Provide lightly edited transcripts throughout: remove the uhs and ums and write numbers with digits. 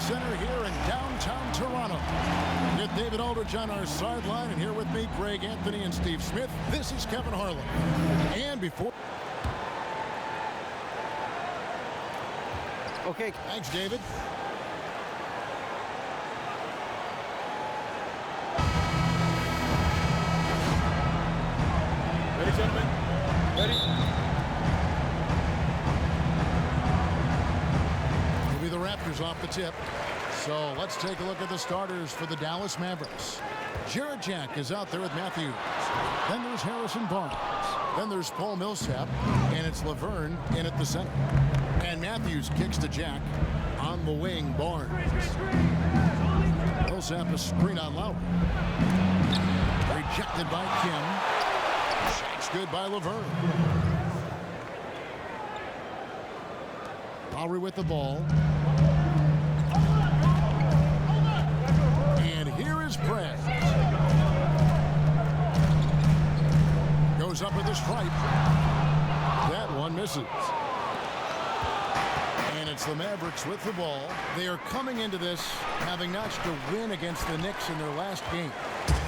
Center here in downtown Toronto. With David Aldridge on our sideline, and here with me, Greg Anthony and Steve Smith. This is Kevin Harlan. And before... Okay. Thanks, David. Ready, gentlemen? Ready? It'll be the Raptors off the tip. So let's take a look at the starters for the Dallas Mavericks. Jarrett Jack is out there with Matthews. Then there's Harrison Barnes. Then there's Paul Millsap. And it's Laverne in at the center. And Matthews kicks to Jack. On the wing, Barnes. Millsap a screen on Lowry. Rejected by Kim. Shot's good by Laverne. Lowry with the ball. And here is Prez. Goes up with the stripe. That one misses. And it's the Mavericks with the ball. They are coming into this having notched a win against the Knicks in their last game.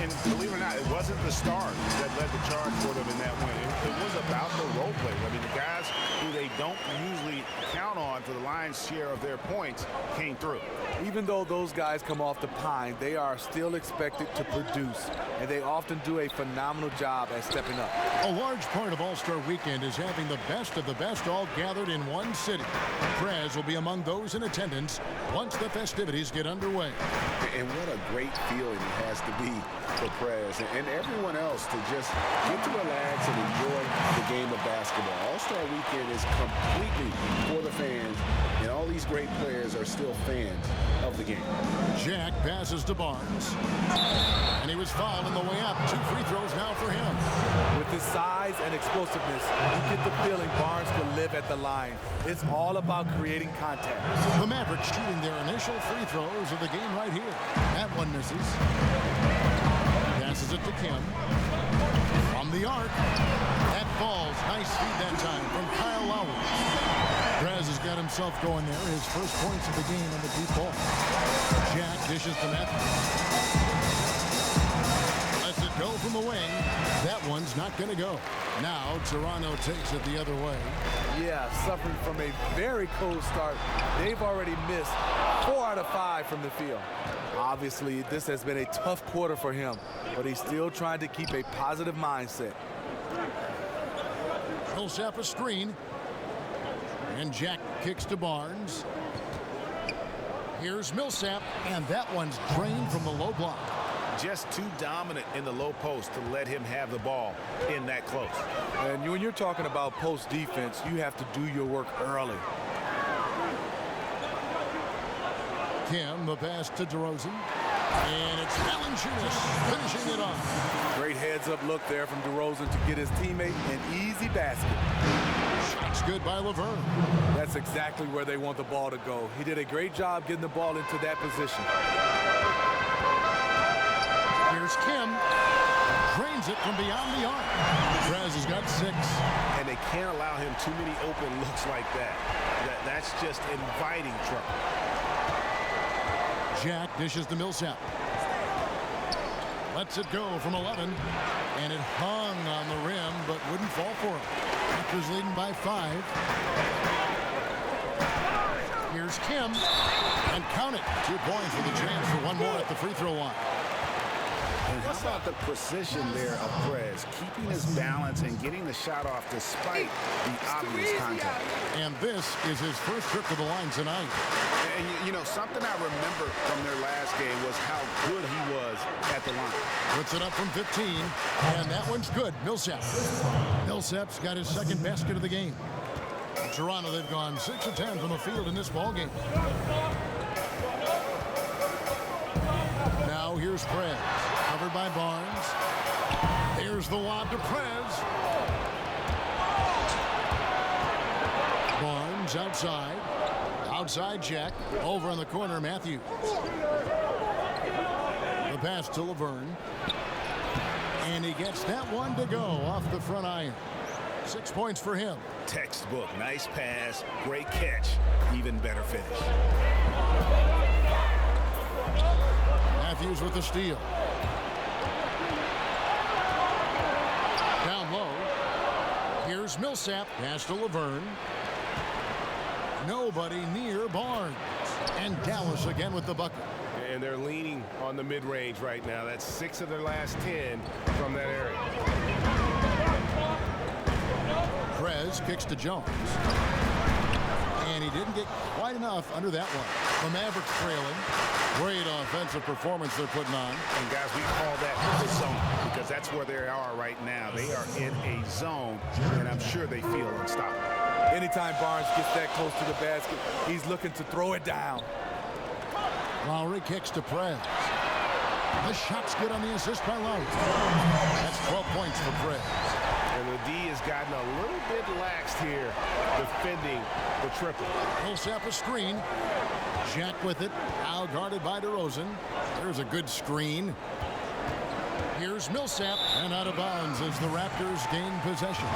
And believe it or not, it wasn't the stars that led the charge for them in that win. It was about the role players. I mean, the guys who they don't usually count on for the lion's share of their points came through. Even though those guys come off the pine, they are still expected to produce, and they often do a phenomenal job at stepping up. A large part of All-Star Weekend is having the best of the best all gathered in one city. Prez will be among those in attendance once the festivities get underway. And what a great feeling it has to be for Prez and everyone else to just get to relax and enjoy the game of basketball. All-Star Weekend is completely for the fans, and all these great players are still fans of the game. Jack passes to Barnes. And he was fouled on the way up. 2 free throws now for him. With his size and explosiveness, you get the feeling Barnes can live at the line. It's all about creating contact. The Mavericks shooting their initial free throws of the game right here. That one misses. Passes it to Kim. From the arc. That falls. Nice feed that time from Kyle Lowry. Prez has got himself going there. His first points of the game on the deep ball. Jack dishes to Matthews. Lets it go from the wing. That one's not going to go. Now Toronto takes it the other way. Yeah, suffering from a very cold start. They've already missed 4 out of 5 from the field. Obviously, this has been a tough quarter for him, but he's still trying to keep a positive mindset. Millsap a screen. And Jack kicks to Barnes. Here's Millsap, and that one's drained from the low block. Just too dominant in the low post to let him have the ball in that close. And when you're talking about post defense, you have to do your work early. Kim, the pass to DeRozan. And it's Valanciunas finishing it off. Great heads-up look there from DeRozan to get his teammate an easy basket. Shot's good by Laverne. That's exactly where they want the ball to go. He did a great job getting the ball into that position. Here's Kim. Drains it from beyond the arc. Prez has got 6. And they can't allow him too many open looks like that. That's just inviting trouble. Jack dishes to Millsap. Lets it go from 11. And it hung on the rim, but wouldn't fall for him. Raptors leading by 5. Here's Kim. And count it. 2 points with a chance for one more at the free throw line. And how about the precision there of Prez, keeping his balance and getting the shot off despite the obvious contact. And this is his first trip to the line tonight. And you know, something I remember from their last game was how good he was at the line. Puts it up from 15, and that one's good. Millsap. Millsap's got his second basket of the game. In Toronto, they've gone 6 of 10 from the field in this ball game. Now here's Prez. Covered by Barnes. Here's the lob to Prez. Barnes outside. Outside Jack. Over in the corner, Matthews. The pass to Laverne. And he gets that one to go off the front iron. 6 points for him. Textbook. Nice pass. Great catch. Even better finish. Matthews with the steal. Down low. Here's Millsap. Pass to Laverne. Nobody near Barnes. And Dallas again with the bucket. And they're leaning on the mid-range right now. That's 6 of their last 10 from that area. Prez kicks to Jones. And he didn't get quite enough under that one. The Mavericks trailing. Great offensive performance they're putting on. And guys, we call that the zone because that's where they are right now. They are in a zone, and I'm sure they feel unstoppable. Anytime Barnes gets that close to the basket, he's looking to throw it down. Lowry kicks to Prez. The shot's good on the assist by Lowry. That's 12 points for Prez. And the D has gotten a little bit laxed here defending the triple. Millsap a screen. Jack with it. Now guarded by DeRozan. There's a good screen. Here's Millsap. And out of bounds as the Raptors gain possession.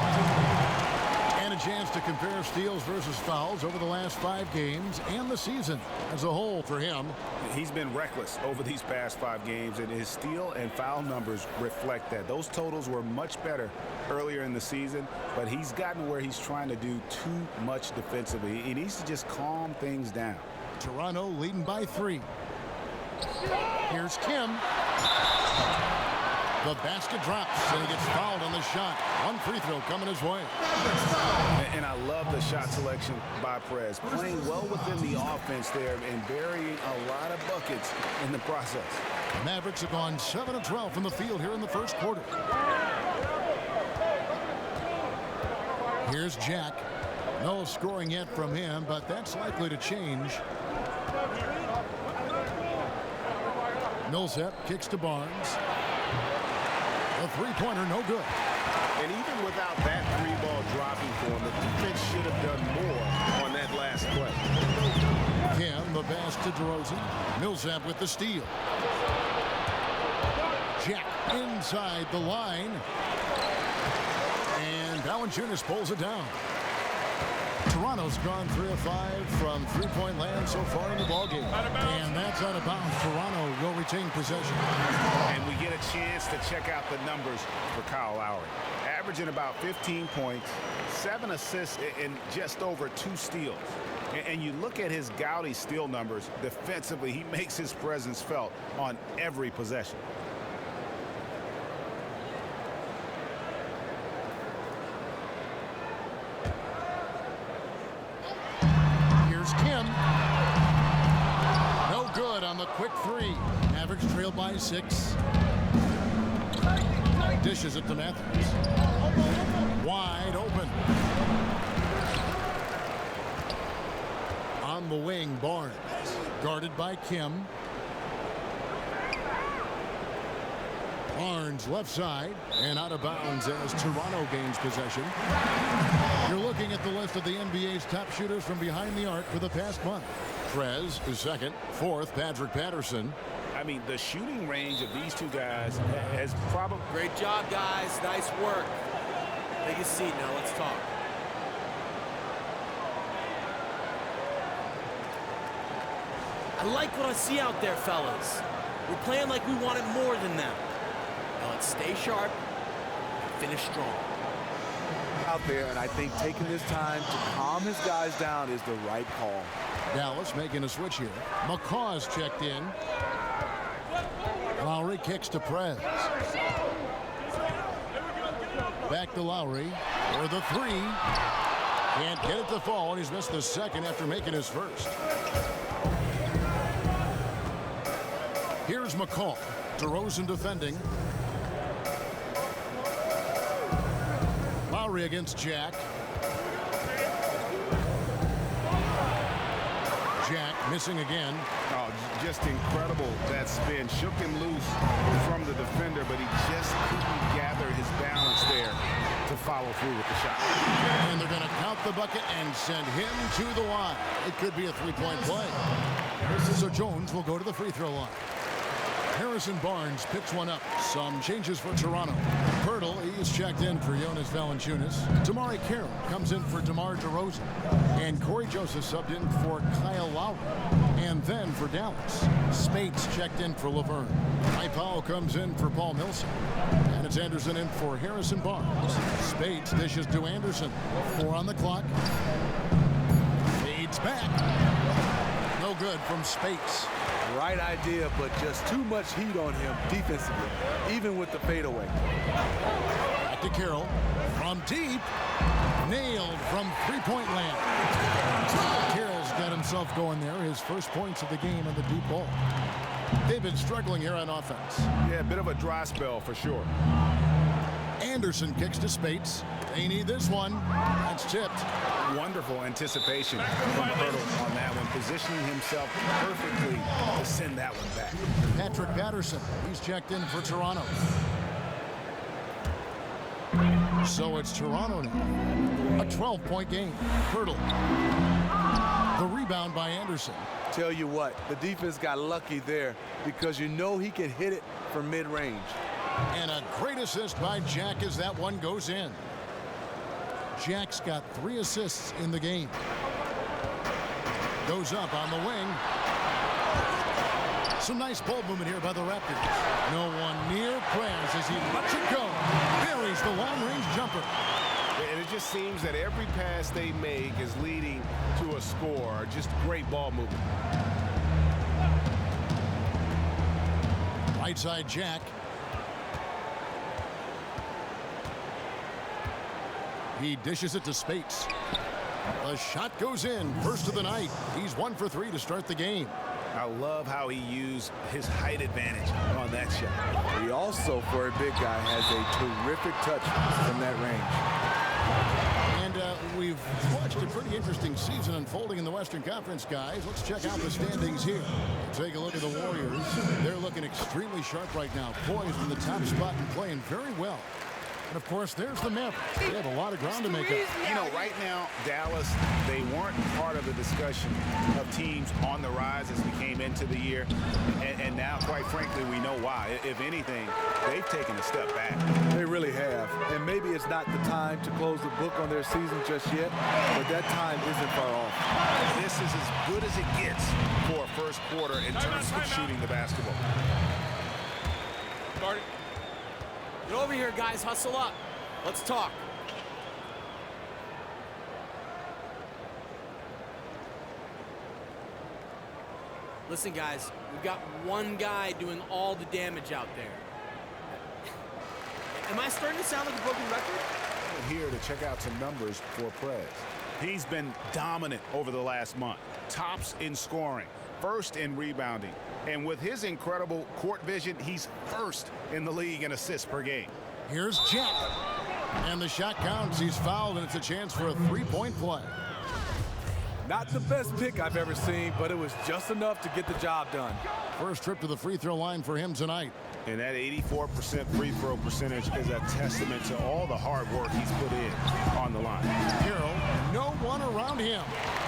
And a chance to compare steals versus fouls over the last 5 games and the season as a whole for him. He's been reckless over these past 5 games, and his steal and foul numbers reflect that. Those totals were much better earlier in the season, but he's gotten where he's trying to do too much defensively. He needs to just calm things down. Toronto leading by 3. Here's Kim. The basket drops, and he gets fouled on the shot. One free throw coming his way. And I love the shot selection by Prez. Playing well within the offense there and burying a lot of buckets in the process. The Mavericks have gone 7 of 12 from the field here in the first quarter. Here's Jack. No scoring yet from him, but that's likely to change. Millsap kicks to Barnes. A three-pointer, no good. And even without that 3-ball dropping for him, the defense should have done more on that last play. Kim, the pass to DeRozan. Millsap with the steal. Jack inside the line. And Valanciunas pulls it down. Toronto's gone 3 of 5 from three-point land so far in the ballgame. And that's out of bounds. Toronto will retain possession. And we get a chance to check out the numbers for Kyle Lowry. Averaging about 15 points, 7 assists, and just over 2 steals. And you look at his gaudy steal numbers defensively, he makes his presence felt on every possession. Kim. No good on the quick 3. Mavericks trail by 6. Dishes it to Matthews. Wide open. On the wing, Barnes. Guarded by Kim. Barnes left side and out of bounds as Toronto gains possession. You're looking at the list of the NBA's top shooters from behind the arc for the past month. Prez is second. 4th, Patrick Patterson. I mean, the shooting range of these two guys has probably... Great job, guys. Nice work. Take a seat now. Let's talk. I like what I see out there, fellas. We're playing like we wanted more than them. Now let's stay sharp and finish strong. Out there, and I think taking this time to calm his guys down is the right call. Dallas making a switch here. McCaw's checked in. Lowry kicks to Prez. Back to Lowry for the 3. Can't get it to fall, and he's missed the second after making his first. Here's McCaw. DeRozan defending. Lowry against Jack. Jack missing again. Oh, just incredible that spin. Shook him loose from the defender, but he just couldn't gather his balance there to follow through with the shot. And they're going to count the bucket and send him to the line. It could be a 3-point play. So Jones will go to the free throw line. Harrison Barnes picks one up. Some changes for Toronto. Pirtle, he's checked in for Jonas Valanciunas. Damari Carroll comes in for DeMar DeRozan. And Corey Joseph subbed in for Kyle Lowry. And then for Dallas. Spates checked in for Laverne. Powell comes in for Paul Millsap. And it's Anderson in for Harrison Barnes. Spates dishes to Anderson. 4 on the clock. Fades back. No good from Spates. Right idea, but just too much heat on him defensively, even with the fadeaway. Back to Carroll. From deep. Nailed from three-point land. Carroll's got himself going there. His first points of the game on the deep ball. They've been struggling here on offense. Yeah, a bit of a dry spell for sure. Anderson kicks to Spates. They need this one. That's tipped. Wonderful anticipation from Hurdle on that one, positioning himself perfectly to send that one back. Patrick Patterson, he's checked in for Toronto. So it's Toronto now. A 12-point game. Hurdle. The rebound by Anderson. Tell you what, the defense got lucky there because you know he can hit it from mid-range. And a great assist by Jack as that one goes in. Jack's got 3 assists in the game. Goes up on the wing. Some nice ball movement here by the Raptors. No one near Prez as he lets it go. Buries the long-range jumper. And it just seems that every pass they make is leading to a score. Just great ball movement. Right side Jack. He dishes it to Spates. The shot goes in. First of the night. He's 1 for 3 to start the game. I love how he used his height advantage on that shot. He also, for a big guy, has a terrific touch from that range. And we've watched a pretty interesting season unfolding in the Western Conference, guys. Let's check out the standings here. Take a look at the Warriors. They're looking extremely sharp right now, poised in the top spot and playing very well. And, of course, there's the Mavericks. They have a lot of ground to make up. You know, right now, Dallas, they weren't part of the discussion of teams on the rise as we came into the year. And now, quite frankly, we know why. If anything, they've taken a step back. They really have. And maybe it's not the time to close the book on their season just yet, but that time isn't far off. This is as good as it gets for a first quarter in terms of shooting the basketball. Guard it. Get over here, guys. Hustle up. Let's talk. Listen, guys, we've got one guy doing all the damage out there. Am I starting to sound like a broken record? Here to check out some numbers for Prez. He's been dominant over the last month. Tops in scoring, first in rebounding. And with his incredible court vision, he's first in the league in assists per game. Here's Jack. And the shot counts. He's fouled, and it's a chance for a three-point play. Not the best pick I've ever seen, but it was just enough to get the job done. First trip to the free throw line for him tonight. And that 84% free throw percentage is a testament to all the hard work he's put in on the line. Carroll, no one around him.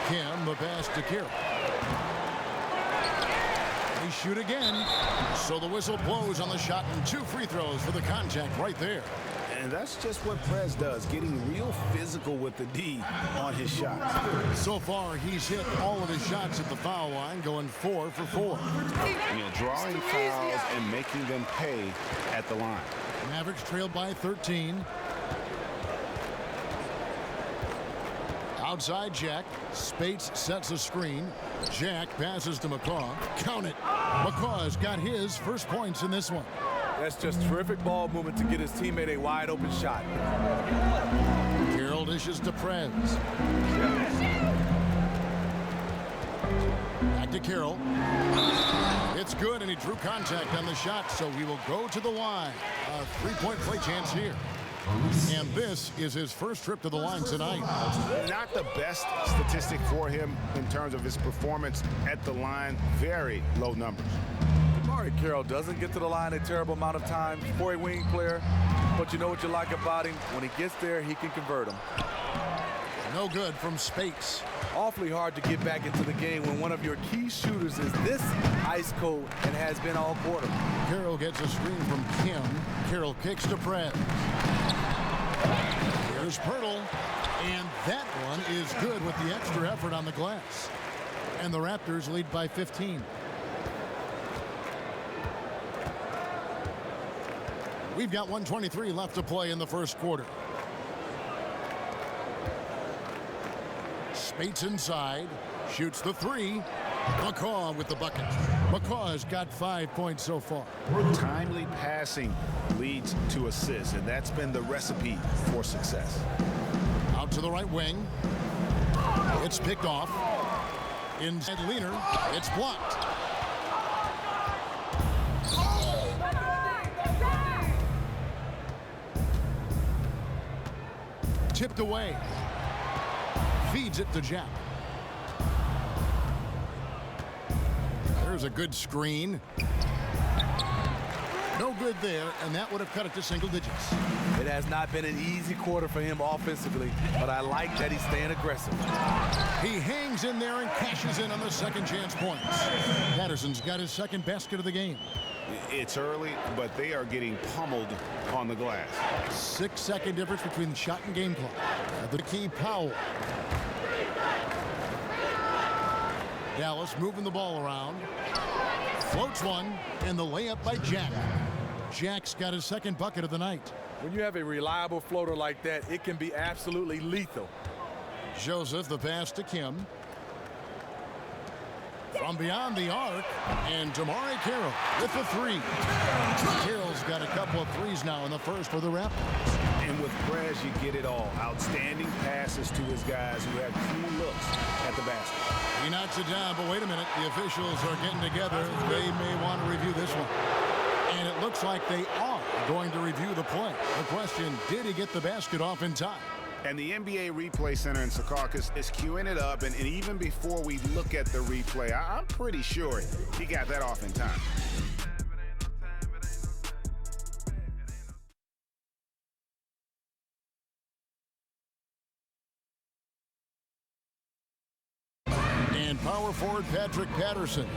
Kim, the pass to Carroll. They shoot again. So the whistle blows on the shot and 2 free throws for the contact right there. And that's just what Prez does, getting real physical with the D on his shots. So far, he's hit all of his shots at the foul line, going 4 for 4. You know, drawing fouls and making them pay at the line. Mavericks trailed by 13. Outside Jack. Spates sets a screen. Jack passes to McCaw. Count it. McCaw's got his first points in this one. That's just terrific ball movement to get his teammate a wide open shot. Carroll dishes to Prez. Back to Carroll. It's good, and he drew contact on the shot, so he will go to the line. A 3-point play chance here. And this is his first trip to the line tonight. Not the best statistic for him in terms of his performance at the line. Very low numbers. Carroll doesn't get to the line a terrible amount of times for a wing player, but you know what you like about him? When he gets there, he can convert them. No good from Spates. Awfully hard to get back into the game when one of your key shooters is this ice cold and has been all quarter. Carroll gets a screen from Kim. Carroll kicks to Prez. Here's Pirtle, and that one is good with the extra effort on the glass. And the Raptors lead by 15. We've got 1:23 left to play in the first quarter. Spates inside, shoots the three. McCaw with the bucket. McCaw has got 5 points so far. Timely passing leads to assists, and that's been the recipe for success. Out to the right wing. It's picked off. Inside leaner. It's blocked. Tipped away. Feeds it to Jack. There's a good screen. No good there, and that would have cut it to single digits. It has not been an easy quarter for him offensively, but I like that he's staying aggressive. He hangs in there and cashes in on the second chance points. Patterson's got his second basket of the game. It's early, but they are getting pummeled on the glass. 6-second difference between the shot and game clock. The key Powell. Dallas moving the ball around. Floats one, and the layup by Jack. Jack's got his second bucket of the night. When you have a reliable floater like that, it can be absolutely lethal. Joseph, the pass to Kim. From beyond the arc, and Damari Carroll with the three. Carroll's got a couple of threes now in the first for the Raptors. And with Prez, you get it all. Outstanding passes to his guys who have few looks at the basket. He knocks it down, but wait a minute. The officials are getting together. They may want to review this one. And it looks like they are going to review the play. The question, did he get the basket off in time? And the NBA Replay Center in Secaucus is queuing it up. And even before we look at the replay, I'm pretty sure he got that off in time. And power forward Patrick Patterson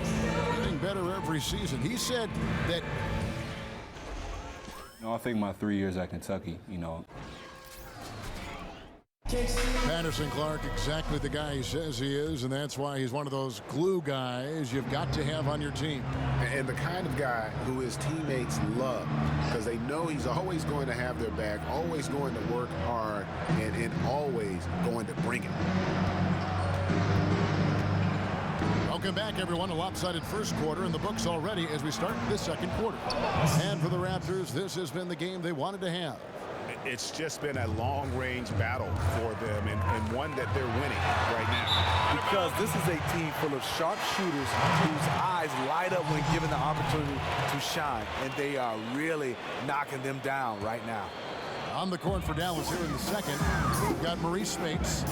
getting better every season. He said that. I think my 3 years at Kentucky, Patterson Clark, exactly the guy he says he is, and that's why he's one of those glue guys you've got to have on your team. And the kind of guy who his teammates love because they know he's always going to have their back, always going to work hard, and always going to bring it. Welcome back, everyone. A lopsided first quarter in the books already as we start this second quarter. And for the Raptors, this has been the game they wanted to have. It's just been a long-range battle for them and one that they're winning right now. Because this is a team full of sharp shooters whose eyes light up when given the opportunity to shine, and they are really knocking them down right now. On the court for Dallas here in the second, we've got Maurice Spates.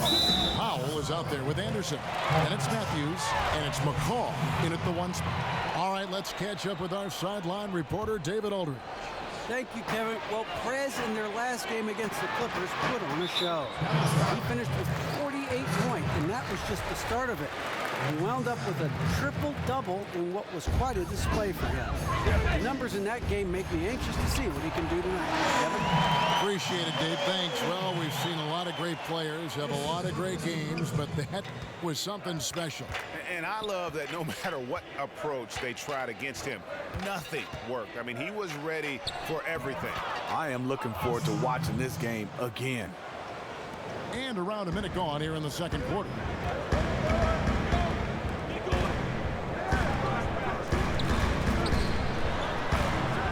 Powell is out there with Anderson. And it's Matthews, and it's McCaw in at the one spot. All right, let's catch up with our sideline reporter, David Aldridge. Thank you, Kevin. Well, Prez in their last game against the Clippers put on a show. He finished with 48 points, and that was just the start of it. He wound up with a triple-double in what was quite a display for him. The numbers in that game make me anxious to see what he can do tonight. Kevin? Appreciate it, Dave. Thanks. Well, we've seen a lot of great players have a lot of great games, but that was something special. And I love that no matter what approach they tried against him, nothing worked. I mean, he was ready for everything. I am looking forward to watching this game again. And around a minute gone here in the second quarter.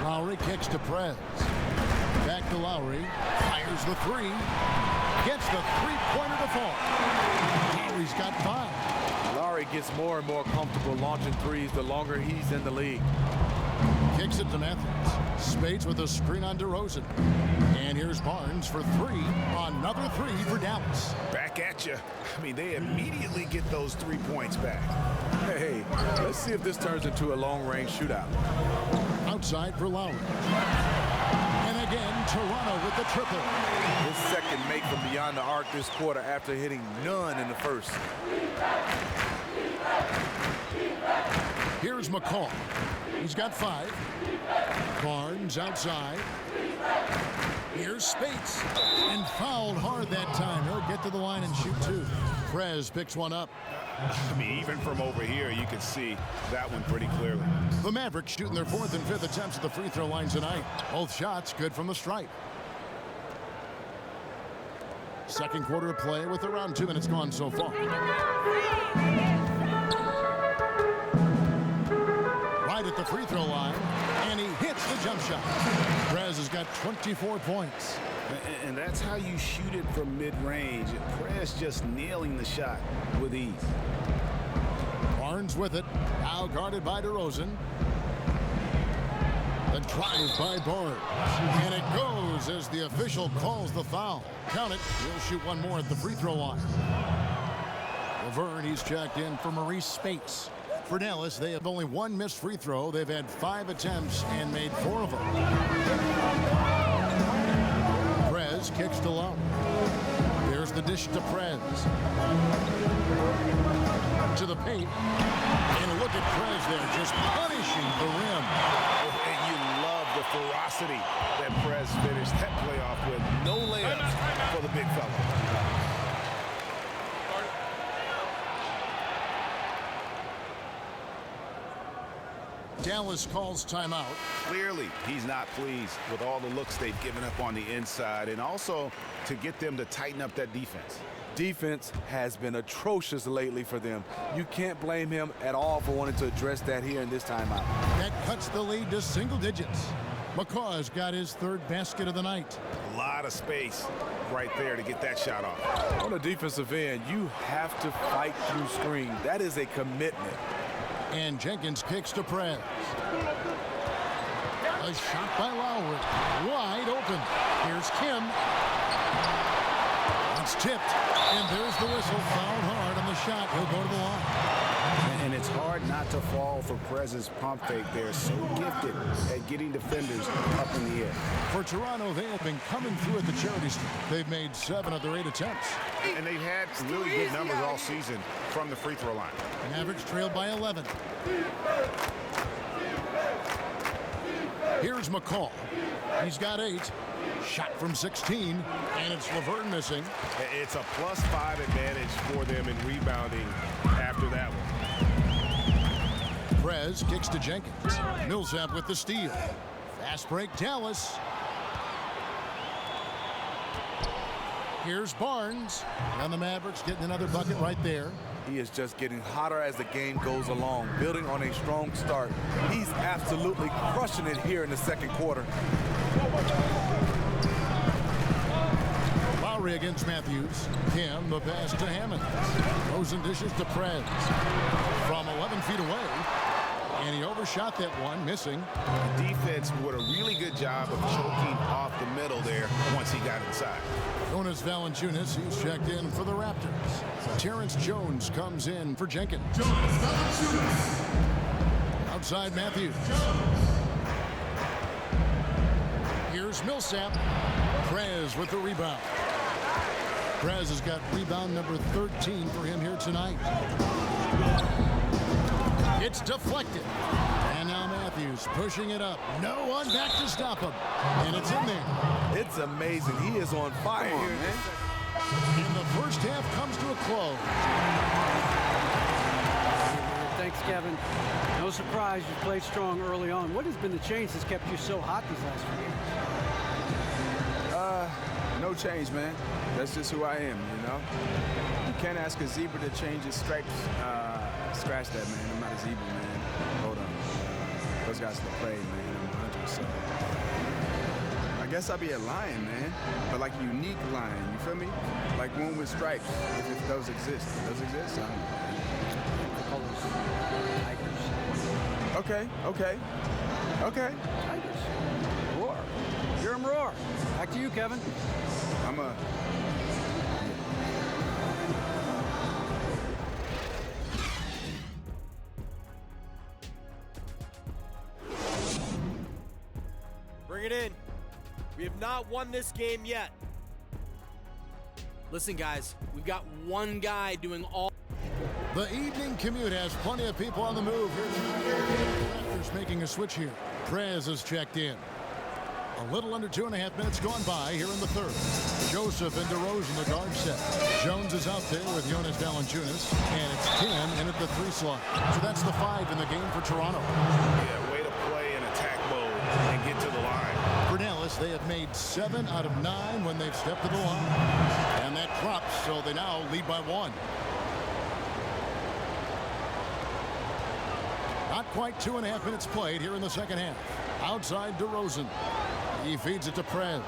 Lowry kicks to Prez. Back to Lowry. Fires the three. Gets the three-pointer to fall. Lowry's got 5. Lowry gets more and more comfortable launching threes the longer he's in the league. Kicks it to Matthews. Spates with a screen on DeRozan. And here's Barnes for 3. Another 3 for Dallas. Back at you. I mean, they immediately get those 3 points back. Hey, let's see if this turns into a long-range shootout. Outside for Lowry. And again, Toronto with the triple. His second make from beyond the arc this quarter after hitting none in the first. Here's McCaw. He's got 5. Barnes outside. Here's Spates. And fouled hard that time. He'll get to the line and shoot 2. Prez picks one up. I mean, even from over here, you can see that one pretty clearly. The Mavericks shooting their 4th and 5th attempts at the free throw line tonight. Both shots good from the stripe. Second quarter of play with around 2 minutes gone so far. Right at the free throw line, and he hits the jump shot. Prez has got 24 points. And that's how you shoot it from mid-range. Prez just nailing the shot with ease. Barnes with it, now guarded by DeRozan. The drive by Barnes, and it goes as the official calls the foul. Count it, he'll shoot one more at the free throw line. Laverne, he's checked in for Maurice Spates. For Dallas, they have only one missed free throw. They've had 5 attempts and made 4 of them. Prez kicks to Lowry. There's the dish to Prez. To the paint. And look at Prez there, just punishing the rim. And you love the ferocity that Prez finished that playoff with. No layups for the big fella. Dallas calls timeout. Clearly, he's not pleased with all the looks they've given up on the inside, and also to get them to tighten up that defense. Defense has been atrocious lately for them. You can't blame him at all for wanting to address that here in this timeout. That cuts the lead to single digits. McCaw's got his 3rd basket of the night. A lot of space right there to get that shot off. On the defensive end, you have to fight through screen. That is a commitment. And Jenkins kicks to Prez. A shot by Lowry. Wide open. Here's Kim. It's tipped. And there's the whistle. Fouled hard on the shot. He'll go to the line. And it's hard not to fall for Prez's pump fake. They're so gifted at getting defenders up in the air. For Toronto, they have been coming through at the charity stripe. They've made 7 of their 8 attempts. And they've had really good numbers all season from the free throw line. Mavericks trailed by 11. Here's McCaw. He's got 8. Shot from 16, and it's Laverne missing. It's a +5 advantage for them in rebounding after that one. Prez kicks to Jenkins. Millsap with the steal. Fast break, Dallas. Here's Barnes. And the Mavericks getting another bucket right there. He is just getting hotter as the game goes along, building on a strong start. He's absolutely crushing it here in the second quarter. Lowry against Matthews. Kim, the pass to Hammond. Rosen dishes to Prez. From 11 feet away. And he overshot that one, missing. The defense did a really good job of choking off the middle there once he got inside. Jonas Valanciunas, he's checked in for the Raptors. Terrence Jones comes in for Jenkins. Outside Matthews. Here's Millsap. Prez with the rebound. Prez has got rebound number 13 for him here tonight. It's deflected. And now Matthews pushing it up. No one back to stop him. And it's in there. It's amazing. He is on fire here, man. And the first half comes to a close. Thanks, Kevin. No surprise you played strong early on. What has been the change that's kept you so hot these last few games? No change, man. That's just who I am, you know? You can't ask a zebra to change his stripes. Scratch that, man. I'm not a zebra, man. Hold on. Those guys still play, man. I'm a hunter, so... I guess I'll be a lion, man. But like a unique lion, you feel me? Like one with stripes, if those exist. Those exist? I don't know. I call those tigers. Okay. Tigers. Roar. Hear him roar. Back to you, Kevin. I'm a... Bring it in. We have not won this game yet. Listen, guys, we've got one guy doing all. The evening commute has plenty of people on the move here tonight. Raptors making a switch here. Prez is checked in. A little under 2.5 minutes gone by here in the third. Joseph and DeRozan, the guard set. Jones is out there with Jonas Valanciunas, and it's Kim in at the 3 slot. So that's the 5 in the game for Toronto. Yeah, way to play in attack mode and get to the line. For Dallas, they have made 7 out of 9 when they've stepped to the line. And that drops, so they now lead by 1. Not quite 2.5 minutes played here in the second half. Outside DeRozan. He feeds it to Prez.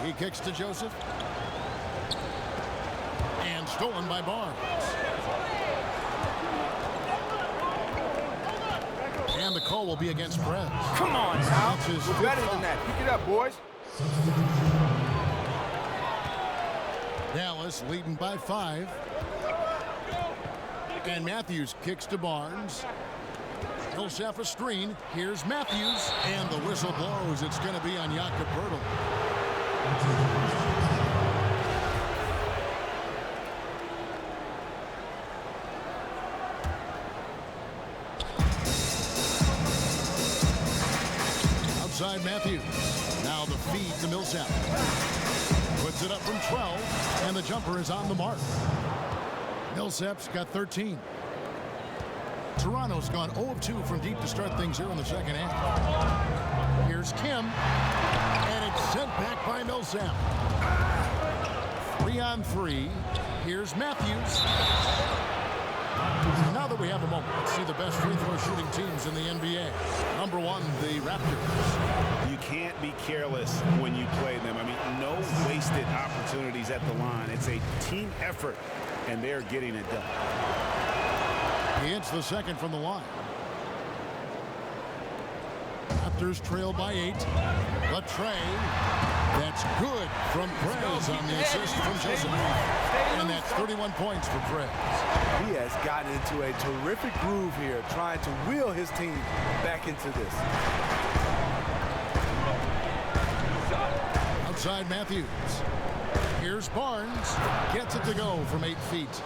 He kicks to Joseph. And stolen by Barnes. And the call will be against Prez. Come on, Al. That's his We're better than that. Pick it up, boys. Dallas leading by 5. And Matthews kicks to Barnes. Millsap a screen. Here's Matthews. And the whistle blows. It's going to be on Jakob Poeltl. Outside Matthews. Now the feed to Millsap. Puts it up from 12. And the jumper is on the mark. Millsap's got 13. Toronto's gone 0 of 2 from deep to start things here in the second half. Here's Kim. And it's sent back by Millsap. 3 on 3. Here's Matthews. Now that we have a moment, let's see the best free throw shooting teams in the NBA. Number 1, the Raptors. You can't be careless when you play them. I mean, no wasted opportunities at the line. It's a team effort, and they're getting it done. He hits the second from the line. Raptors trail by 8. The tray. That's good from Prez on the assist from Joseph. And that's 31 points for Prez. He has gotten into a terrific groove here, trying to wheel his team back into this. Outside Matthews. Here's Barnes. Gets it to go from 8 feet.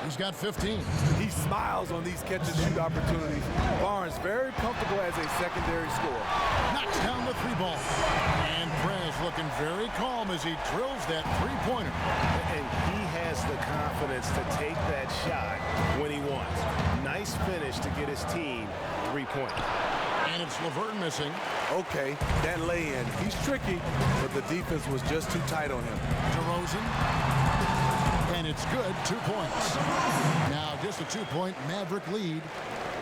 He's got 15. He smiles on these catch-and-shoot opportunities. Barnes very comfortable as a secondary scorer. Knocks down the 3-ball. And Prez looking very calm as he drills that 3-pointer. And he has the confidence to take that shot when he wants. Nice finish to get his team 3-point. And it's Laverne missing. Okay, that lay-in. He's tricky, but the defense was just too tight on him. DeRozan. And it's good, 2 points. Now just a 2-point Maverick lead.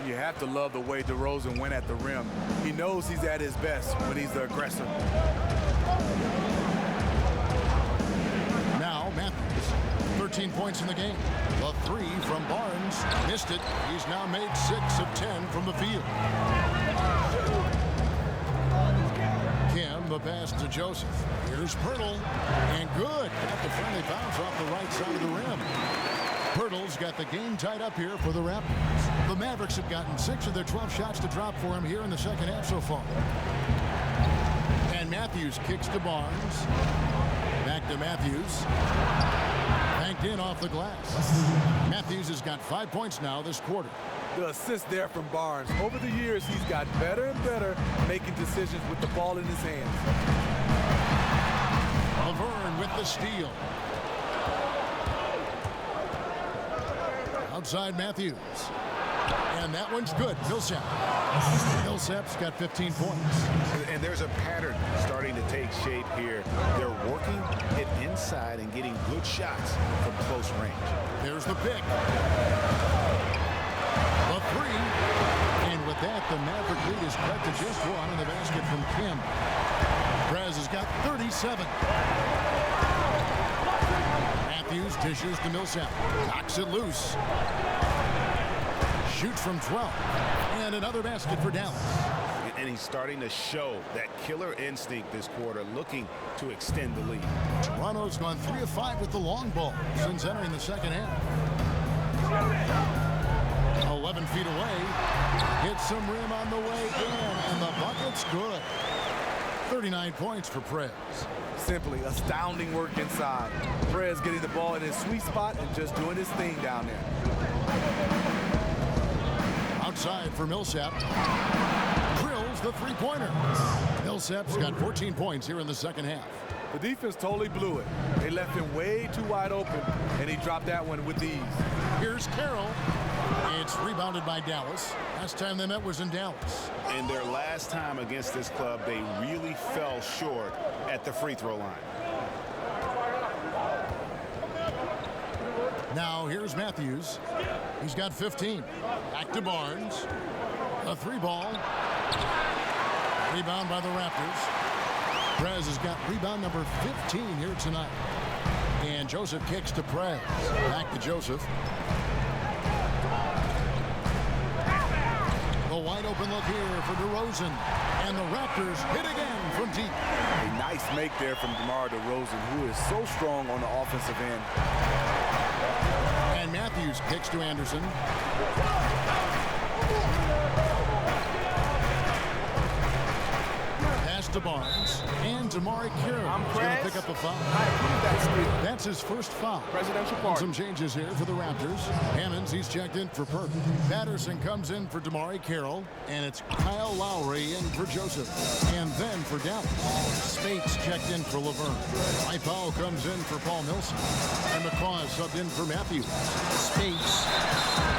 You have to love the way DeRozan went at the rim. He knows he's at his best when he's the aggressor. Now Matthews, 13 points in the game. The 3 from Barnes, missed it. He's now made 6 of 10 from the field. Kim, the pass to Joseph. Here's Poeltl, and good. Got the friendly bounce off the right side of the rim. Poeltl's got the game tied up here for the Raptors. The Mavericks have gotten 6 of their 12 shots to drop for him here in the second half so far. And Matthews kicks to Barnes. Back to Matthews. Banked in off the glass. Matthews has got 5 points now this quarter. The assist there from Barnes. Over the years, he's gotten better and better making decisions with the ball in his hands. Laverne with the steal. Outside Matthews. And that one's good. Millsap. Millsap's got 15 points. And there's a pattern starting to take shape here. They're working it inside and getting good shots from close range. There's the pick. The 3. And with that, the Maverick lead is cut to just 1 in the basket from Kim. Prez has got 37. Matthews dishes to Millsap. Knocks it loose. Shoots from 12. And another basket for Dallas. And he's starting to show that killer instinct this quarter, looking to extend the lead. Toronto's gone 3 of 5 with the long ball since entering the second half. 11 feet away. Hits some rim on the way in. And the bucket's good. 39 points for Prez. Simply astounding work inside. Prez getting the ball in his sweet spot and just doing his thing down there. Outside for Millsap. Drills the three-pointer. Millsap's got 14 points here in the second half. The defense totally blew it. They left him way too wide open, and he dropped that one with ease. Here's Carroll. It's rebounded by Dallas. Last time they met was in Dallas. And their last time against this club, they really fell short at the free throw line. Now here's Matthews. He's got 15. Back to Barnes. A three ball. Rebound by the Raptors. Prez has got rebound number 15 here tonight. And Joseph kicks to Prez. Back to Joseph. The wide open look here for DeRozan. And the Raptors hit again from deep. A nice make there from DeMar DeRozan, who is so strong on the offensive end. And Matthews kicks to Anderson. Pass to Barnes. And Damari Carroll is going to pick up a foul. That's his first foul. Presidential And party. some changes here for the Raptors. Hammonds, he's checked in for Perk. Patterson comes in for Damari Carroll. And it's Kyle Lowry in for Joseph. And then for Dallas, Spates checked in for Laverne. Mike Powell comes in for Paul Millsap. And McCaw is subbed in for Matthews. Spates.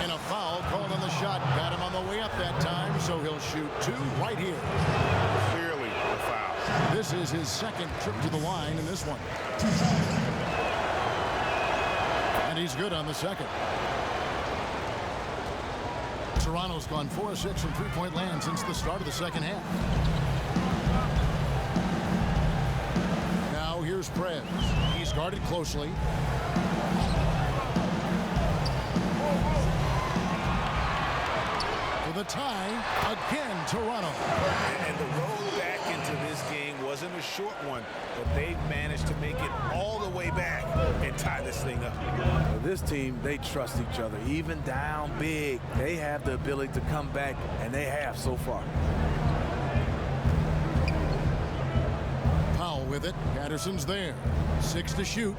And a foul called on the shot. Got him on the way up that time, so he'll shoot two right here. Clearly a foul. This is his second trip to the line in this one. And he's good on the second. Toronto's gone 4 of 6 from three-point land since the start of the second half. Now here's Prez. He's guarded closely. For the tie, again Toronto. And the road back into this game wasn't a short one, but they've managed to make it all the way back and tie this thing up. This team, they trust each other. Even down big, they have the ability to come back, and they have so far. Powell with it. Patterson's there. 6 to shoot.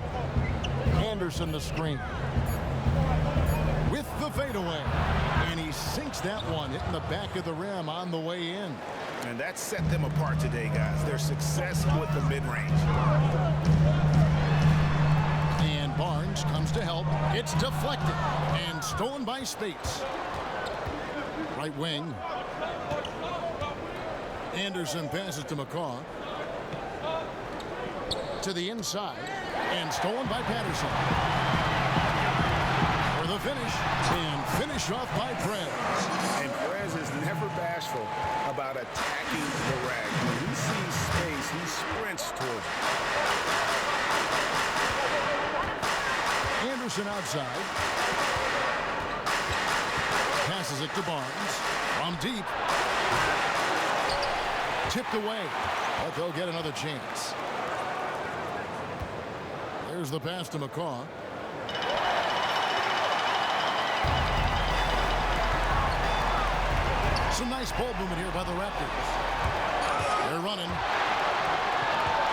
Anderson the screen. With the fadeaway. And he sinks that one, hitting the back of the rim on the way in. And that set them apart today, guys. Their success with the mid-range. And Barnes comes to help. It's deflected and stolen by Spates. Right wing. Anderson passes to McCaw. To the inside. And stolen by Patterson. For the finish. And finish off by Prez. And Prez is never bashful about attacking the rack. When he sees space, he sprints towards it. Anderson outside. Passes it to Barnes. From deep. Tipped away. But they'll get another chance. There's the pass to McCaw. Some nice ball movement here by the Raptors. They're running.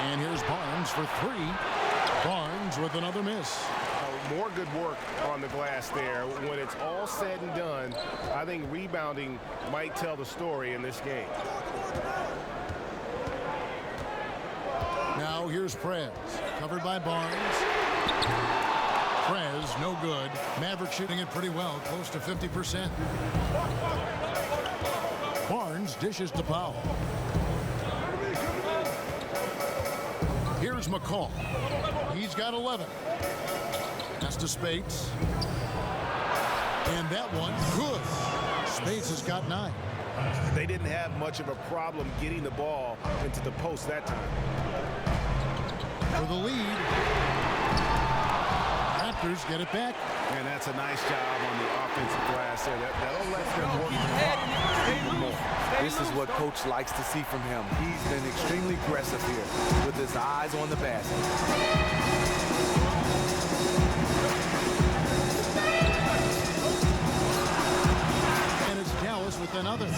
And here's Barnes for 3. Barnes with another miss. More good work on the glass there. When it's all said and done, I think rebounding might tell the story in this game. Now here's Prez. Covered by Barnes. Prez, no good. Mavericks shooting it pretty well, close to 50%. Barnes dishes to Powell. Here's McCall. He's got 11. That's to Spates. And that one, good. Spates has got 9. They didn't have much of a problem getting the ball into the post that time. For the lead. Raptors get it back. And that's a nice job on the offensive glass there. That'll let them work even more. This is what Coach likes to see from him. He's been extremely aggressive here with his eyes on the basket. And it's Dallas with another.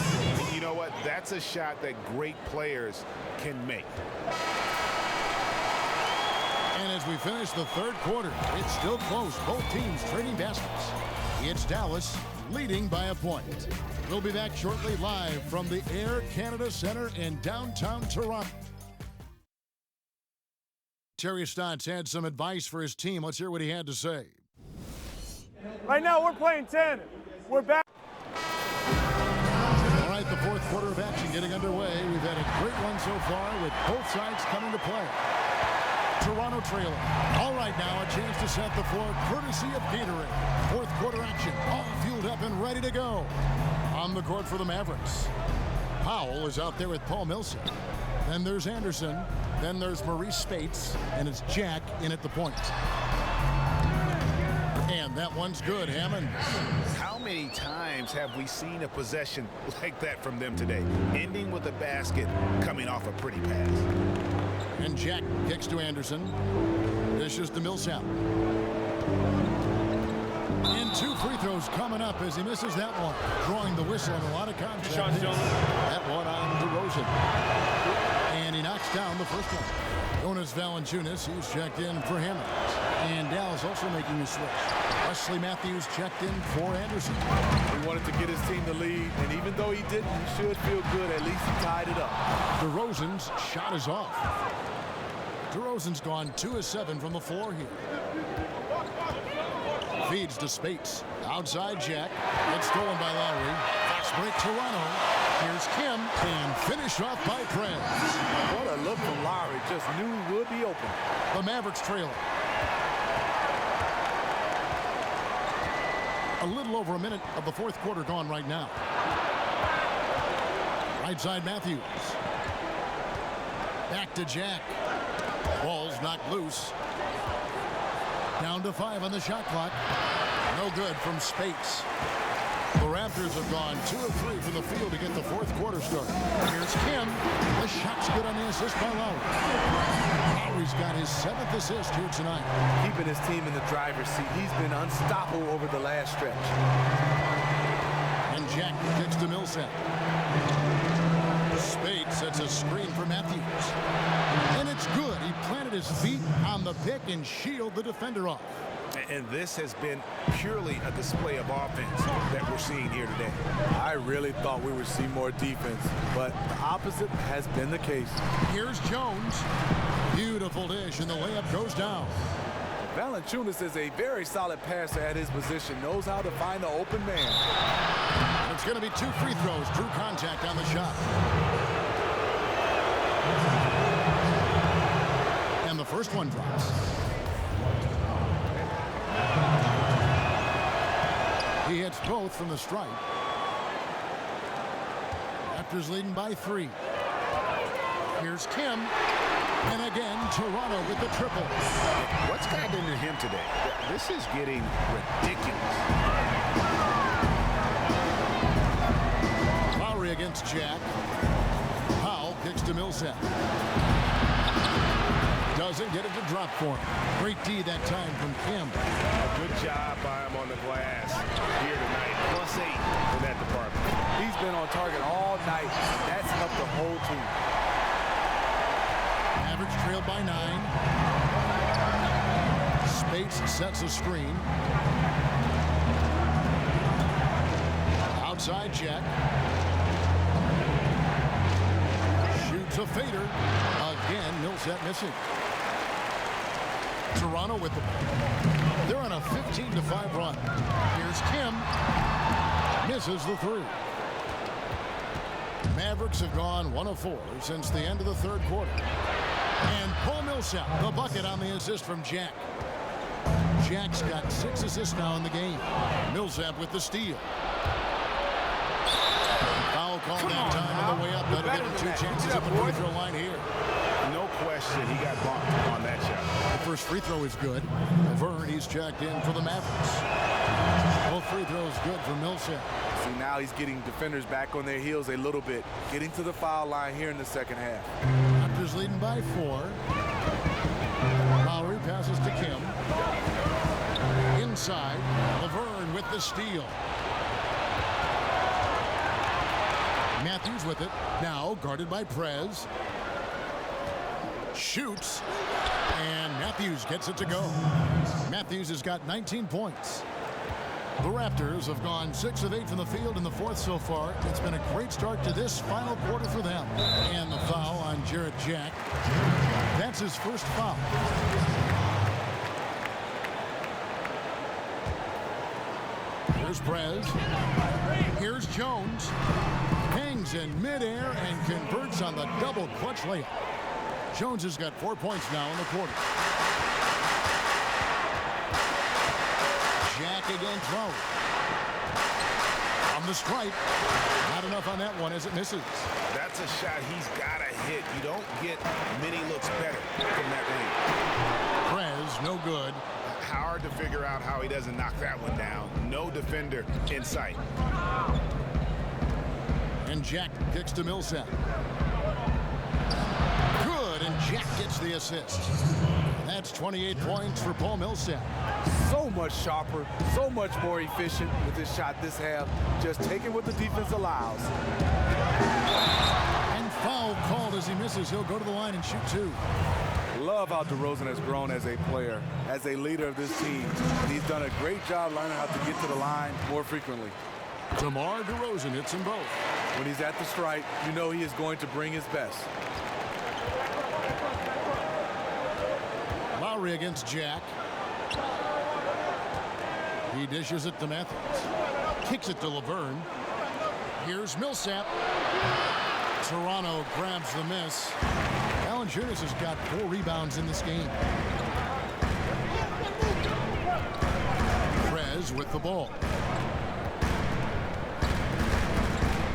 You know what? That's a shot that great players can make. And as we finish the third quarter, it's still close. Both teams trading baskets. It's Dallas leading by a point. We'll be back shortly live from the Air Canada Centre in downtown Toronto. Terry Stotts had some advice for his team. Let's hear what he had to say. Right now, we're playing 10. We're back. All right, the fourth quarter of action getting underway. We've had a great one so far with both sides coming to play. Toronto trailing. All right, now a chance to set the floor courtesy of Gatorade. Fourth quarter action, all fueled up and ready to go. On the court for the Mavericks. Powell is out there with Paul Millsap. Then there's Anderson. Then there's Maurice Spates. And it's Jack in at the point. And that one's good, Hammond. How many times have we seen a possession like that from them today? Ending with a basket, coming off a pretty pass. And Jack kicks to Anderson. Dishes to Millsap. And 2 free throws coming up as he misses that one. Drawing the whistle and a lot of contact. That one on DeRozan. And he knocks down the first one. Jonas Valanciunas, he's checked in for him. And Dallas also making a switch. Wesley Matthews checked in for Anderson. He wanted to get his team the lead, and even though he didn't, he should feel good. At least he tied it up. DeRozan's shot is off. DeRozan's gone 2 of 7 from the floor here. Feeds to Spates. Outside Jack. It's stolen by Lowry. Fast break Toronto. Here's Kim. And finished off by Prez. What a look from Lowry. Just knew he would be open. The Mavericks trailing. A little over a minute of the fourth quarter gone right now. Right side Matthews. Back to Jack. Ball's knocked loose. Down to 5 on the shot clock. No good from Spates. The Raptors have gone 2 of 3 from the field to get the fourth quarter started. Here's Kim. The shot's good on the assist by Lowry. Lowry's got his 7th assist here tonight. Keeping his team in the driver's seat. He's been unstoppable over the last stretch. And Jack kicks to Millsap. Spates sets a screen for Matthews. And it's good. He planted his feet on the pick and shielded the defender off. And this has been purely a display of offense that we're seeing here today. I really thought we would see more defense, but the opposite has been the case. Here's Jones. Beautiful dish, and the layup goes down. Valanciunas is a very solid passer at his position, knows how to find the open man. And it's going to be 2 free throws. Drew contact on the shot. And the first one drops. He hits both from the stripe. Raptors leading by 3. Here's Kim. And again, Toronto with the triple. What's gotten into him today? This is getting ridiculous. Lowry against Jack. Powell kicks to Millsap. Doesn't get it to drop for him. Great D that time from Kim. A good job by him on the glass here tonight. +8 in that department. He's been on target all night. That's helped the whole team. Mavericks trailed by 9. Spates sets a screen. Outside Jack. Shoots a fader. Again, Millsap missing. Toronto with the ball. They're on a 15-5 run. Here's Kim. Misses the 3. Mavericks have gone 1 of 4 since the end of the third quarter. And Paul Millsap, the bucket on the assist from Jack. Jack's got 6 assists now in the game. Millsap with the steal. Foul call that time on the way up. That'll give him 2 chances at the free throw line here. No question he got bumped on that shot. The first free throw is good. Vern, he's checked in for the Mavericks. Both free throws good for Millsap. See, now he's getting defenders back on their heels a little bit. Getting to the foul line here in the second half. Raptors leading by 4. Lowry passes to Kim. Inside, Laverne with the steal. Matthews with it. Now guarded by Prez. Shoots. And Matthews gets it to go. Matthews has got 19 points. The Raptors have gone 6 of 8 from the field in the fourth so far. It's been a great start to this final quarter for them. And the foul on Jarrett Jack. That's his first foul. Here's Prez. Here's Jones. Hangs in midair and converts on the double clutch layup. Jones has got 4 points now in the quarter. Jack again throws. On the stripe. Not enough on that one as it misses. That's a shot he's got to hit. You don't get many looks better from that range. Prez, no good. Hard to figure out how he doesn't knock that one down. No defender in sight. And Jack kicks to Millsap. Good, and Jack gets the assist. That's 28 points for Paul Millsap. So much sharper, so much more efficient with this shot this half. Just taking what the defense allows. And foul called as he misses. He'll go to the line and shoot 2. Love how DeRozan has grown as a player, as a leader of this team. He's done a great job learning how to get to the line more frequently. DeMar DeRozan hits them both. When he's at the stripe, you know he is going to bring his best. Lowry against Jack. He dishes it to Matthews. Kicks it to Laverne. Here's Millsap. Toronto grabs the miss. Valanciunas has got 4 rebounds in this game. Prez with the ball.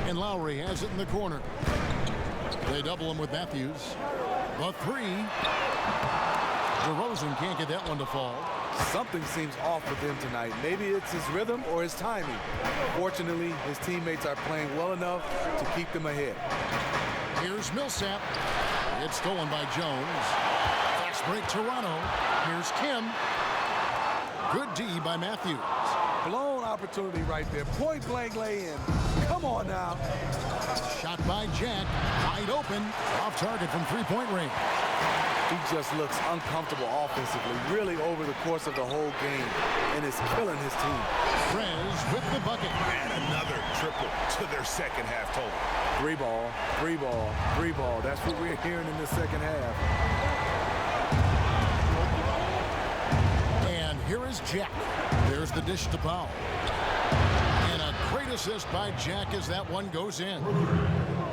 And Lowry has it in the corner. They double him with Matthews. The 3. DeRozan can't get that one to fall. Something seems off with him tonight. Maybe it's his rhythm or his timing. Fortunately, his teammates are playing well enough to keep them ahead. Here's Millsap. It's stolen by Jones. Fast break Toronto. Here's Kim. Good D by Matthews. Blown opportunity right there. Point blank lay in. Come on now. Shot by Jack. Wide open. Off target from 3-point range. He just looks uncomfortable offensively, really over the course of the whole game, and is killing his team. Prez with the bucket. And another triple to their second half total. 3 ball, 3 ball, 3 ball. That's what we're hearing in the second half. And here is Jack. There's the dish to Powell. And a great assist by Jack as that one goes in.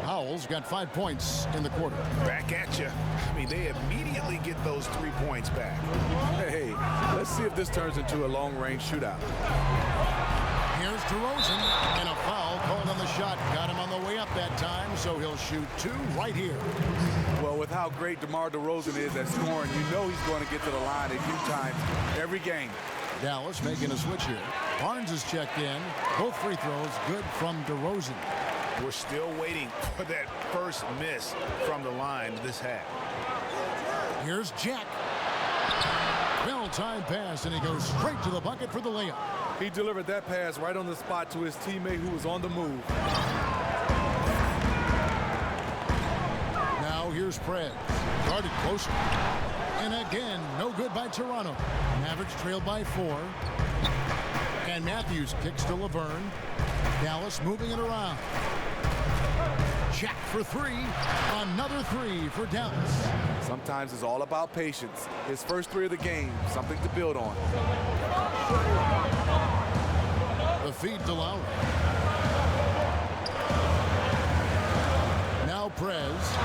Powell's got 5 points in the quarter. Back at you. I mean, they immediately get those 3 points back. Hey, let's see if this turns into a long-range shootout. Here's DeRozan, and a foul called on the shot. Got him on the way up that time, so he'll shoot 2 right here. Well, with how great DeMar DeRozan is at scoring, you know he's going to get to the line a few times every game. Dallas making a switch here. Barnes is checked in. Both free throws good from DeRozan. We're still waiting for that first miss from the line this half. Here's Jack. Bell-time pass, and he goes straight to the bucket for the layup. He delivered that pass right on the spot to his teammate who was on the move. Now here's Prez. Guarded closer. And again, no good by Toronto. Mavericks trailed by 4. And Matthews kicks to Laverne. Dallas moving it around. Jack for 3. Another 3 for Dallas. Sometimes it's all about patience. His first 3 of the game, something to build on. The feed to Lowry. Now Prez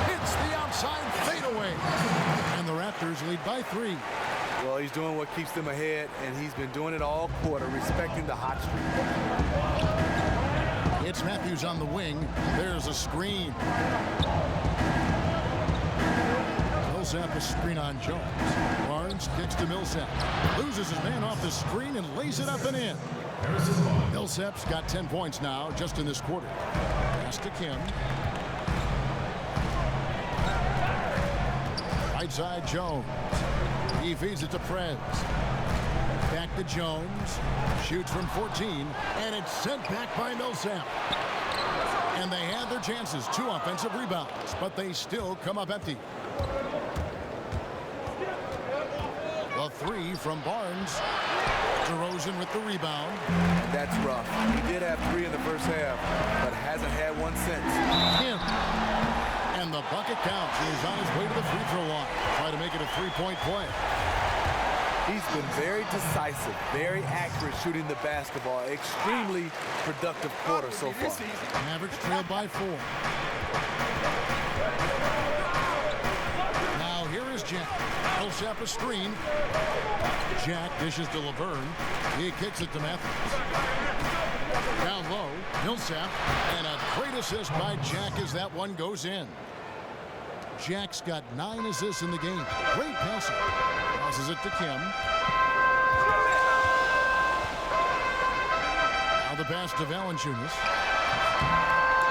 hits the outside fadeaway. And the Raptors lead by 3. Well, he's doing what keeps them ahead, and he's been doing it all quarter, respecting the hot streak. It's Matthews on the wing. There's a screen. Millsap a screen on Jones. Barnes kicks to Millsap. Loses his man off the screen and lays it up and in. Millsap's got 10 points now just in this quarter. Pass to Kim. Right side Jones. He feeds it to Prez. Back to Jones. Shoots from 14. And it's sent back by Millsap. And they had their chances. 2 offensive rebounds. But they still come up empty. The 3 from Barnes. DeRozan with the rebound. That's rough. He did have 3 in the first half, but hasn't had one since. Him. And the bucket counts. He's on his way to the free throw line. Try to make it a 3-point play. He's been very decisive, very accurate shooting the basketball. Extremely productive quarter so far. Mavericks trailed by 4. Now here is Jack. Millsap a screen. Jack dishes to Laverne. He kicks it to Matthews. Down low, Millsap. And a great assist by Jack as that one goes in. Jack's got 9 assists in the game. Great passing. Passes it to Kim. Now the pass to Valanciunas.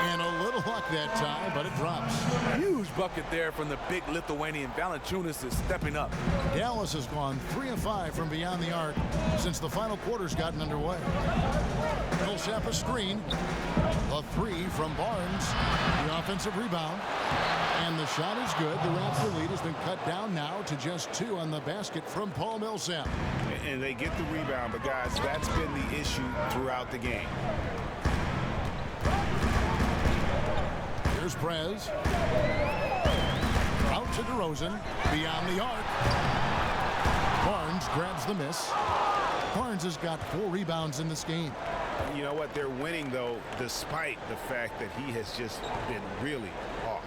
And a little luck that time, but it drops. Huge bucket there from the big Lithuanian. Valanciunas is stepping up. Dallas has gone 3 of 5 from beyond the arc since the final quarter's gotten underway. Millsap a screen. A 3 from Barnes. The offensive rebound. And the shot is good. The Raptor lead has been cut down now to just 2 on the basket from Paul Millsap. And they get the rebound, but guys, that's been the issue throughout the game. Here's Prez. Out to DeRozan. Beyond the arc. Barnes grabs the miss. Barnes has got 4 rebounds in this game. You know what? They're winning, though, despite the fact that he has just been really off.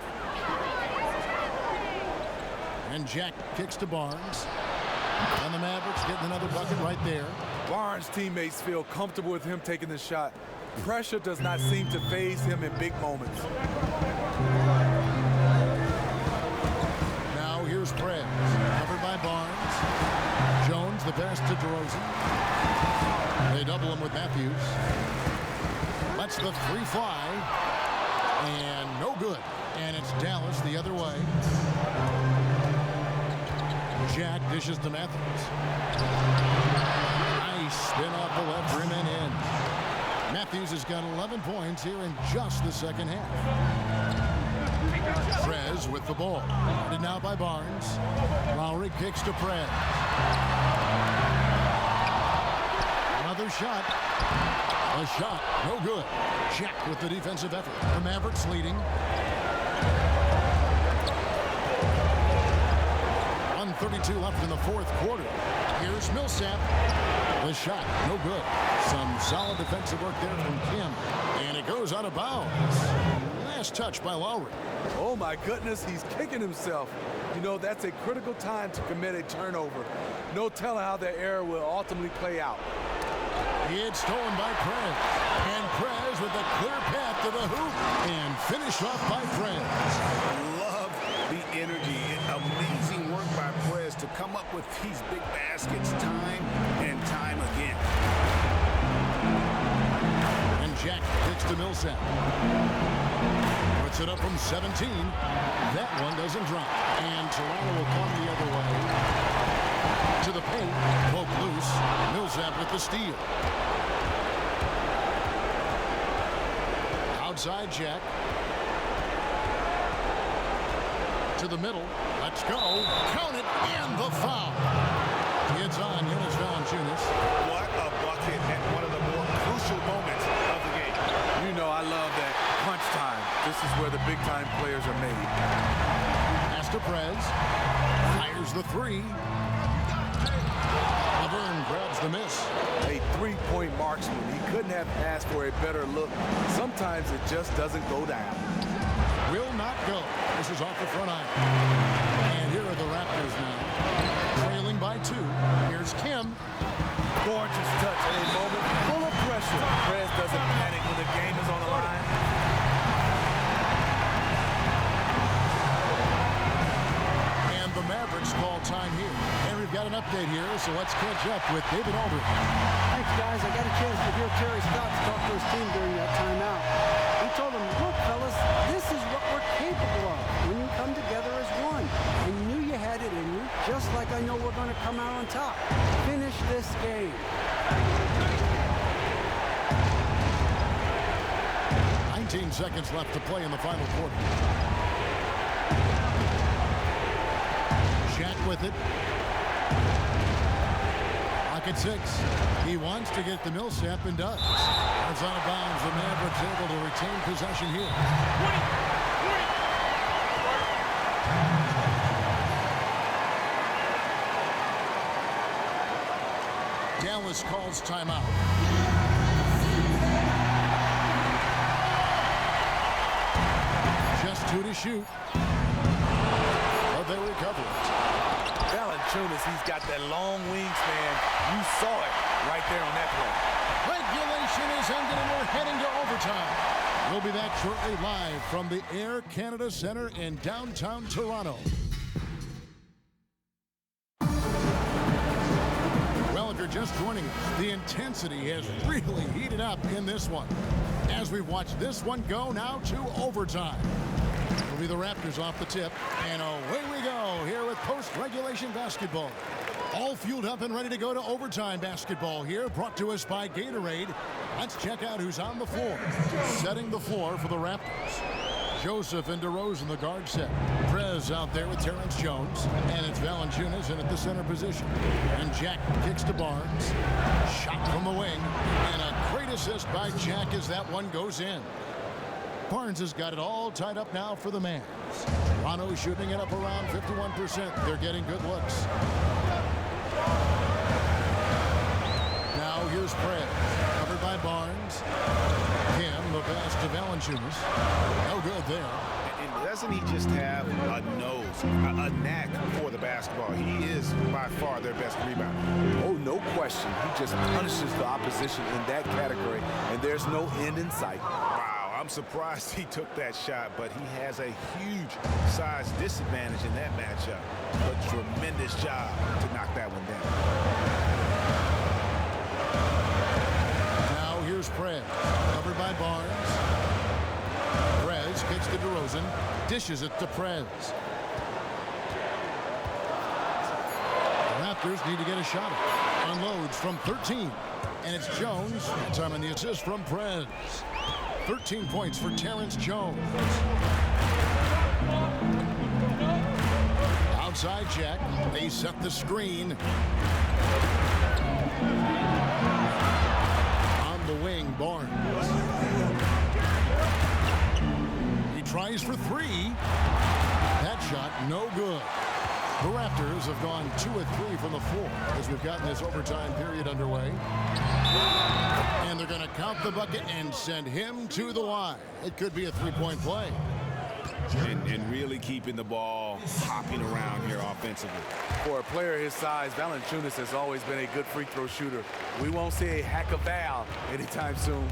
And Jack kicks to Barnes. And the Mavericks getting another bucket right there. Barnes' teammates feel comfortable with him taking the shot. Pressure does not seem to faze him in big moments. Now here's Prez. Covered by Barnes. Jones, the pass to DeRozan. They double him with Matthews. Lets the 3 fly. And no good. And it's Dallas the other way. Jack dishes to Matthews. Nice spin off the left rim and in. Matthews has got 11 points here in just the second half. Prez with the ball. Guarded now by Barnes. Lowry kicks to Prez. Another shot. A shot. No good. Jack with the defensive effort. The Mavericks leading. 1:32 left in the fourth quarter. Here's Millsap. The shot, no good. Some solid defensive work there from Kim. And it goes out of bounds. Last touch by Lowry. Oh my goodness, he's kicking himself. You know, that's a critical time to commit a turnover. No telling how that error will ultimately play out. It's stolen by Prez. And Prez with a clear path to the hoop. And finished off by Prez. Love the energy. Amazing work by Prez to come up with these big baskets time and time again. And Jack kicks to Millsap. Puts it up from 17. That one doesn't drop. And Toronto will come the other way. To the paint. Poke loose. Millsap with the steal. Outside Jack. To the middle. Let's go. Count it. And the foul. It's on Jonas Valanciunas. What a bucket at one of the more crucial moments of the game. You know, I love that crunch time. This is where the big-time players are made. Pass to Prez. Fires the 3. Laverne grabs the miss. A 3-point marksman. He couldn't have asked for a better look. Sometimes it just doesn't go down. Will not go. This is off the front iron. And here are the Raptors now. Trailing by 2. Here's Kim. Gorgeous touch at a moment full of pressure. Prez doesn't panic when the game is on the line. And the Mavericks call time here. And we've got an update here, so let's catch up with David Aldridge. Thanks, guys. I got a chance to hear Terry Stotts talk to his team during that timeout. He told them, look, fellas, this is what we're capable of when you come together as one. And you knew you had it in you, just like I know we're going to come out on top. Finish this game. 19 seconds left to play in the final quarter. Jack with it. back at 6. He wants to get the Millsap and does. It's out of bounds. The Mavericks able to retain possession here. Dallas calls timeout. Just 2 to shoot. But they recover it. Valanciunas, he's got that long wingspan. You saw it right there on that play. Regulation is ended and we're heading to overtime. We'll be back shortly live from the Air Canada Centre in downtown Toronto. Well, if you're just joining us, the intensity has really heated up in this one. As we watch this one go now to overtime. It'll be the Raptors off the tip, and away we go here with post-regulation basketball. All fueled up and ready to go to overtime basketball here, brought to us by Gatorade. Let's check out who's on the floor. Setting the floor for the Raptors. Joseph and DeRozan, the guard set. Prez out there with Terrence Jones. And it's Valanciunas in at the center position. And Jack kicks to Barnes. Shot from the wing. And a great assist by Jack as that one goes in. Barnes has got it all tied up now for the Mavs. Toronto shooting it up around 51%. They're getting good looks. Now here's Prez. Covered by Barnes. Kim, the pass to Valanciunas. No good there. And doesn't he just have a nose, a knack for the basketball? He is by far their best rebounder. Oh, no question. He just punishes the opposition in that category, and there's no end in sight. Wow, I'm surprised he took that shot, but he has a huge size disadvantage in that matchup. But tremendous job to knock that one down. Now here's Prez, covered by Barnes. Prez kicks to DeRozan, dishes it to Prez. The Raptors need to get a shot at it. Unloads from 13, and it's Jones. That time on the assist from Prez. 13 points for Terrence Jones. Outside check. They set the screen. On the wing, Barnes. He tries for 3. That shot, no good. The Raptors have gone 2 of 3 from the floor as we've gotten this overtime period underway. And they're going to count the bucket and send him to the line. It could be a 3-point play. And really keeping the ball hopping around here offensively. For a player his size, Valanciunas has always been a good free throw shooter. We won't see a hack of Val anytime soon.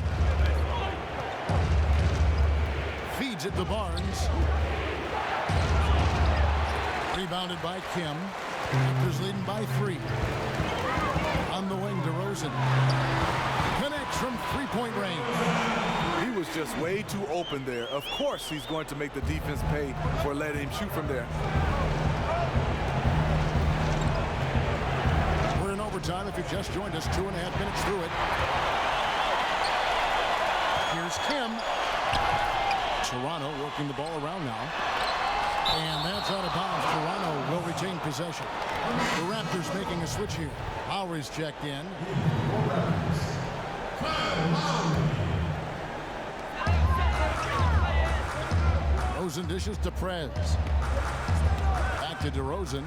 Feeds it to Barnes. Rebounded by Kim. Raptors leading by 3. On the wing, DeRozan. Connects from 3-point range. He was just way too open there. Of course he's going to make the defense pay for letting him shoot from there. We're in overtime. If you just joined us, 2.5 minutes through it. Here's Kim. Toronto working the ball around now. And that's out of bounds. Toronto will retain possession. The Raptors making a switch here. Lowry's checked in. DeRozan dishes to Prez. Back to DeRozan.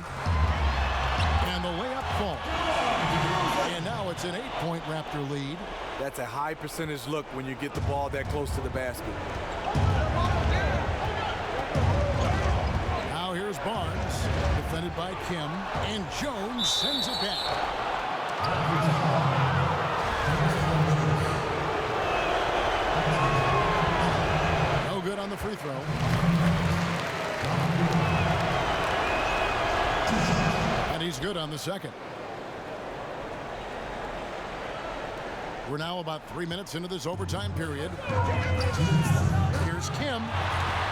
And the layup falls. And now it's an 8-point Raptor lead. That's a high percentage look when you get the ball that close to the basket. Now here's Barnes, defended by Kim, and Jones sends it back. No good on the free throw. And he's good on the second. We're now about 3 minutes into this overtime period. Here's Kim.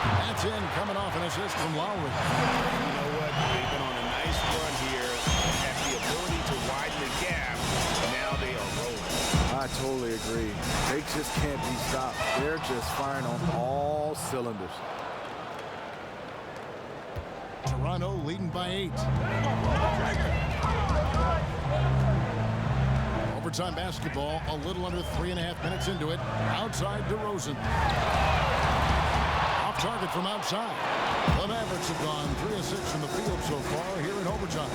That's in, coming off an assist from Lowry. You know what? They've been on a nice run here, have the ability to widen the gap. Now they are rolling. I totally agree. They just can't be stopped. They're just firing on all cylinders. Toronto leading by 8. Overtime basketball, a little under 3.5 minutes into it. Outside DeRozan. Off target from outside. The Mavericks have gone 3 of 6 from the field so far here in overtime.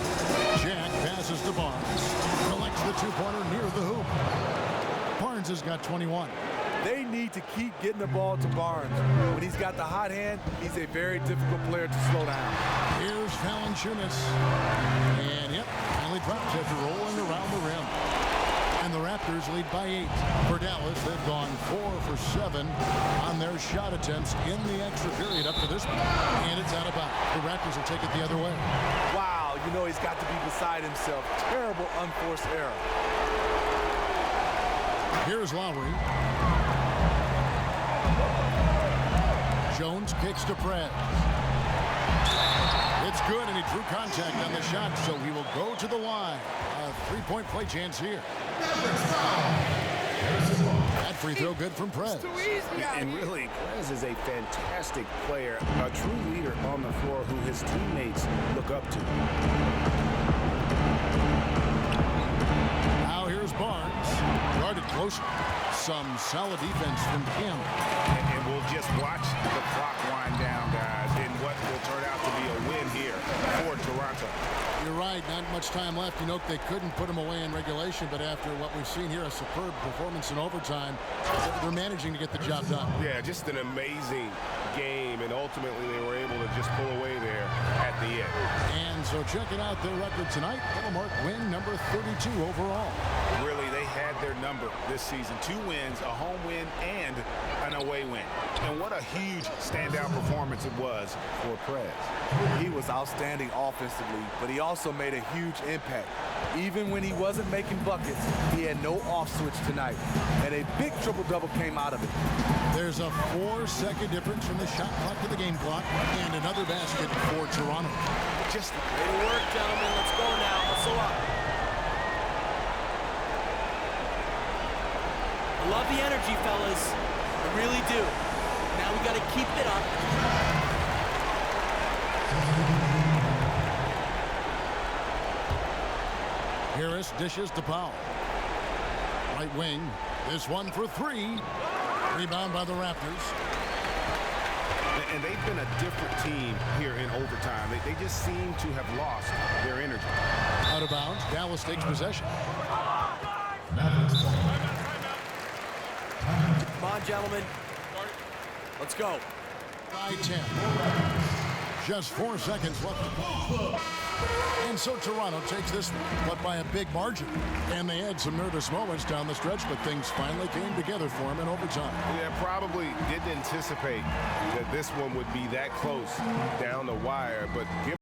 Jack passes to Barnes. Collects the two-pointer near the hoop. Barnes has got 21. They need to keep getting the ball to Barnes. When he's got the hot hand, he's a very difficult player to slow down. Here's Valanciunas. And yep, finally drops after rolling around the rim. And the Raptors lead by 8. For Dallas, they've gone 4 for 7 on their shot attempts in the extra period up to this point. And it's out of bounds. The Raptors will take it the other way. Wow, you know he's got to be beside himself. Terrible unforced error. Here's Lowry. Jones kicks to Prez. It's good, and he drew contact on the shot, so he will go to the line. A three-point play chance here. That free throw good from Prez. And really, Prez is a fantastic player, a true leader on the floor who his teammates look up to. Now here's Barnes. Guarded closer. Some solid defense from Kim. And we'll just watch the clock wind down, guys, in what will turn out to be a win here for Toronto. You're right, not much time left. You know, they couldn't put them away in regulation, but after what we've seen here, a superb performance in overtime, they're managing to get the job done. Yeah, just an amazing game, and ultimately they were able to just pull away there at the end. And so checking out their record tonight, Mark win number 32 overall. Really, they had their number this season. 2 wins, a home win, and an away win. And what a huge standout performance it was for Prez. He was outstanding offensively, but he also made a huge impact. Even when he wasn't making buckets, he had no off switch tonight. And a big triple-double came out of it. There's a 4-second difference from the shot clock to the game clock, and another basket for Toronto. Just way to work, gentlemen. Let's go now. Hustle up. I love the energy, fellas. I really do. Now we got to keep it up. Harris dishes to Powell. Right wing. This one for 3. Rebound by the Raptors. And they've been a different team here in overtime. They just seem to have lost their energy. Out of bounds. Dallas takes possession. Come on, gentlemen. Let's go. By 10. Just 4 seconds left to play. And so Toronto takes this one, but by a big margin. And they had some nervous moments down the stretch, but things finally came together for them in overtime. Yeah, probably didn't anticipate that this one would be that close down the wire, but